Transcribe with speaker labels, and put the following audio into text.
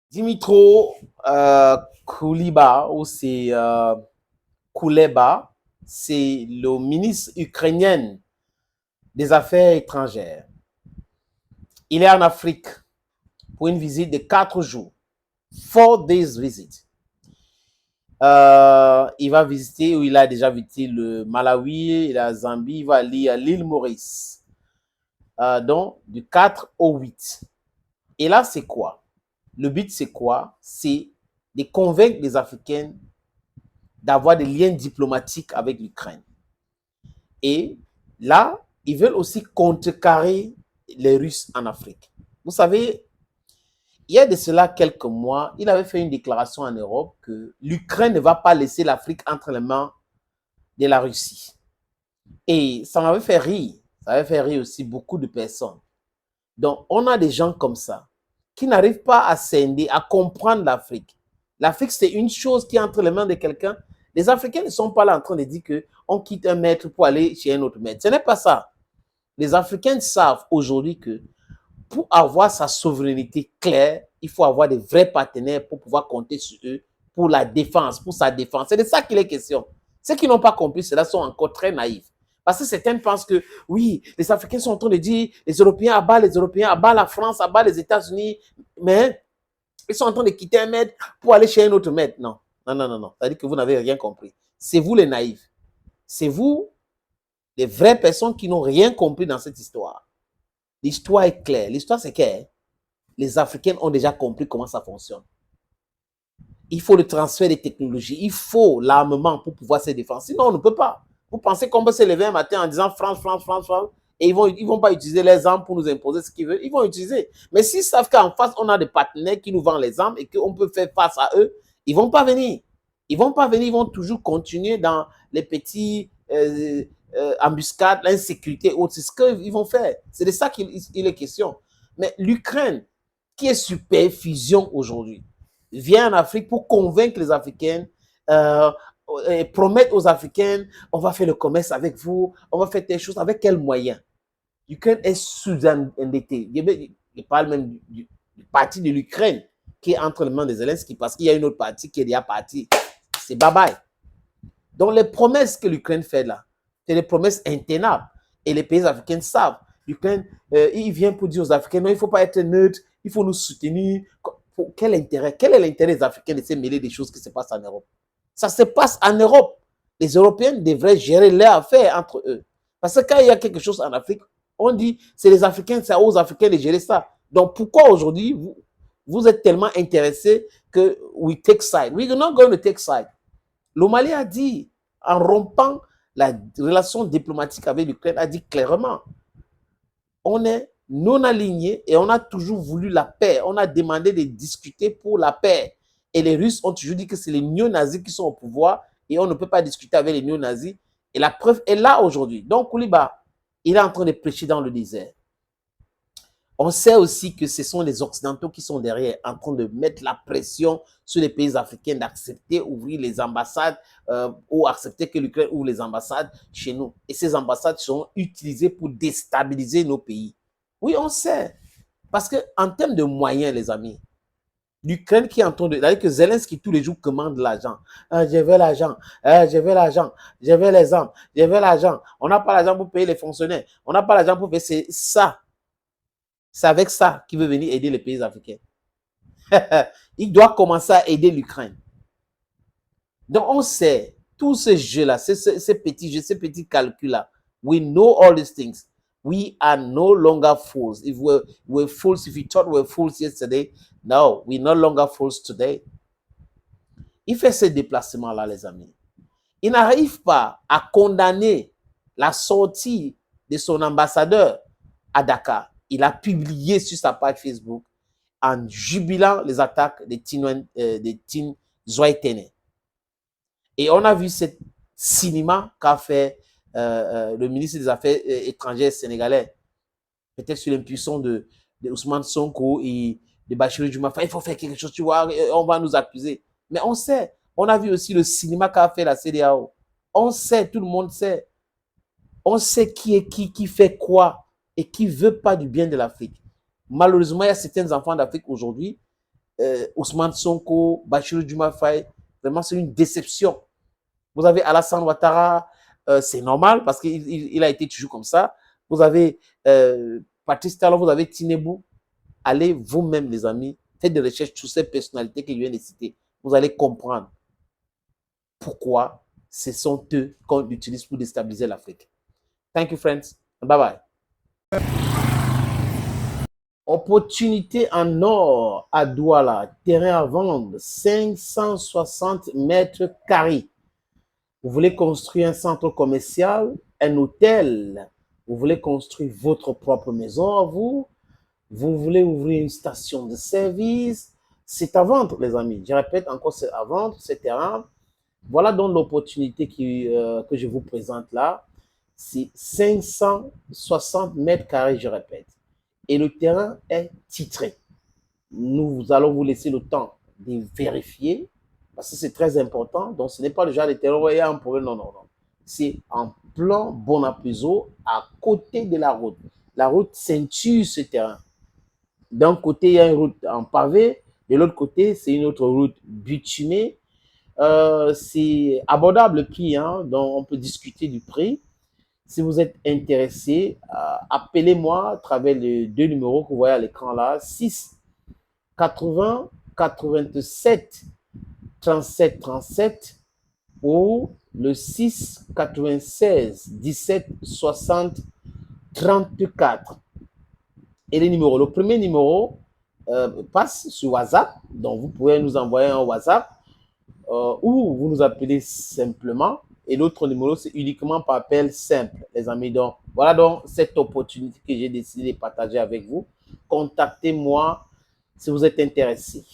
Speaker 1: Dimitro Kuleba, ou c'est Kuleba, c'est le ministre ukrainien des Affaires étrangères. Il est en Afrique pour une visite de 4 jours. 4 days visit. Il va visiter, ou il a déjà visité le Malawi, la Zambie, il va aller à l'île Maurice. Donc, du 4 au 8. Et là, c'est quoi? Le but, c'est quoi? C'est de convaincre les Africains d'avoir des liens diplomatiques avec l'Ukraine. Et là, ils veulent aussi contrecarrer les Russes en Afrique. Vous savez, il y a de cela quelques mois, il avait fait une déclaration en Europe que l'Ukraine ne va pas laisser l'Afrique entre les mains de la Russie. Et ça m'avait fait rire. Ça avait fait rire aussi beaucoup de personnes. Donc, on a des gens comme ça qui n'arrivent pas à scinder, à comprendre l'Afrique. L'Afrique, c'est une chose qui est entre les mains de quelqu'un. Les Africains ne sont pas là en train de dire qu'on quitte un maître pour aller chez un autre maître. Ce n'est pas ça. Les Africains savent aujourd'hui que pour avoir sa souveraineté claire, il faut avoir des vrais partenaires pour pouvoir compter sur eux pour la défense, pour sa défense. C'est de ça qu'il est question. Ceux qui n'ont pas compris cela sont encore très naïfs. Parce que certains pensent que, oui, les Africains sont en train de dire, les Européens abattent les Européens, abattent la France, abattent les États-Unis, mais ils sont en train de quitter un maître pour aller chez un autre maître. Non, non, non, non, non. Ça veut dire que vous n'avez rien compris. C'est vous les naïfs. C'est vous, les vraies personnes qui n'ont rien compris dans cette histoire. L'histoire est claire. L'histoire, c'est que les Africains ont déjà compris comment ça fonctionne. Il faut le transfert des technologies. Il faut l'armement pour pouvoir se défendre. Sinon, on ne peut pas. Vous pensez qu'on peut se lever un matin en disant France, France, France, France, et ils vont pas utiliser les armes pour nous imposer ce qu'ils veulent. Ils vont utiliser. Mais s'ils savent qu'en face, on a des partenaires qui nous vendent les armes et qu'on peut faire face à eux, ils vont pas venir. Ils vont pas venir. Ils vont toujours continuer dans les petits embuscades, l'insécurité, autres. C'est ce qu'ils vont faire. C'est de ça qu'il est question. Mais l'Ukraine, qui est superfusion aujourd'hui, vient en Afrique pour convaincre les Africains, et promettre aux Africains, on va faire le commerce avec vous, on va faire telle chose, avec quels moyens? L'Ukraine est sous-endettée. Je parle même du parti de l'Ukraine qui est entre les mains des Zelensky, parce qu'il y a une autre partie qui est déjà partie. C'est bye-bye. Donc les promesses que l'Ukraine fait là, c'est des promesses intenables. Et les pays africains savent. L'Ukraine, il vient pour dire aux Africains, non, il ne faut pas être neutre, il faut nous soutenir. Pour quel intérêt? Quel est l'intérêt des Africains de se mêler des choses qui se passent en Europe? Ça se passe en Europe. Les Européens devraient gérer leurs affaires entre eux. Parce que quand il y a quelque chose en Afrique, on dit, c'est les Africains, c'est aux Africains de gérer ça. Donc pourquoi aujourd'hui, vous êtes tellement intéressés que we take side? We're not going to take side. L'Omalie a dit, en rompant la relation diplomatique avec l'Ukraine, a dit clairement, on est non alignés et on a toujours voulu la paix. On a demandé de discuter pour la paix. Et les Russes ont toujours dit que c'est les néo-nazis qui sont au pouvoir et on ne peut pas discuter avec les néo-nazis. Et la preuve est là aujourd'hui. Donc, Kouliba, il est en train de prêcher dans le désert. On sait aussi que ce sont les Occidentaux qui sont derrière, en train de mettre la pression sur les pays africains d'accepter ouvrir les ambassades ou accepter que l'Ukraine ouvre les ambassades chez nous. Et ces ambassades seront utilisées pour déstabiliser nos pays. Oui, on sait. Parce qu'en termes de moyens, les amis, l'Ukraine qui est en train de... C'est-à-dire que Zelensky, tous les jours, commande l'argent. Je veux l'argent, je veux l'argent, je veux les armes, je veux l'argent. On n'a pas l'argent pour payer les fonctionnaires. On n'a pas l'argent pour payer... C'est ça. C'est avec ça qu'il veut venir aider les pays africains. Il doit commencer à aider l'Ukraine. Donc, on sait, tous ces jeux-là, ces petits jeux, ces petits calculs-là, we know all these things. We are no longer fools. If we're fools, if you thought we were fools yesterday, no, we're no longer fools today. Il fait ce déplacement-là, les amis. Il n'arrive pas à condamner la sortie de son ambassadeur à Dakar. Il a publié sur sa page Facebook en jubilant les attaques de Tin Zoïtene. Et on a vu ce cinéma qu'a fait le ministre des Affaires étrangères sénégalais, peut-être sur l'impulsion de Ousmane Sonko et de Bachirou Diomaye. Il faut faire quelque chose, tu vois, on va nous accuser. Mais on sait, on a vu aussi le cinéma qu'a fait la CEDEAO. On sait, tout le monde sait. On sait qui est qui fait quoi et qui ne veut pas du bien de l'Afrique. Malheureusement, il y a certains enfants d'Afrique aujourd'hui, Ousmane Sonko, Bachirou Diomaye Faye, vraiment c'est une déception. Vous avez Alassane Ouattara, c'est normal parce qu'il a été toujours comme ça. Vous avez Patrice Talon, vous avez Tinebou. Allez vous-même, les amis, faites des recherches sur ces personnalités que je viens de citer. Vous allez comprendre pourquoi ce sont eux qu'on utilise pour déstabiliser l'Afrique. Thank you, friends. Bye bye. Opportunité en or à Douala, terrain à vendre, 560 mètres carrés. Vous voulez construire un centre commercial, un hôtel, vous voulez construire votre propre maison à vous, vous voulez ouvrir une station de service, c'est à vendre, les amis. Je répète encore, c'est à vendre, ce terrain. Voilà donc l'opportunité que je vous présente là. C'est 560 mètres carrés, je répète. Et le terrain est titré. Nous allons vous laisser le temps de vérifier, parce que c'est très important. Donc, ce n'est pas le genre de terrain où il y a un problème. Non, non, non. C'est en plan Bonapuzo, à côté de la route. La route ceinture ce terrain. D'un côté, il y a une route en pavé. De l'autre côté, c'est une autre route bitumée. C'est abordable le prix, hein, donc on peut discuter du prix. Si vous êtes intéressé, appelez-moi à travers les deux numéros que vous voyez à l'écran là, 6 80 87 37 37 ou le 6 96 17 60 34. Et les numéros, le premier numéro passe sur WhatsApp, donc vous pouvez nous envoyer un WhatsApp ou vous nous appelez simplement. Et l'autre numéro, c'est uniquement par appel simple, les amis. Donc, voilà donc cette opportunité que j'ai décidé de partager avec vous. Contactez-moi si vous êtes intéressé.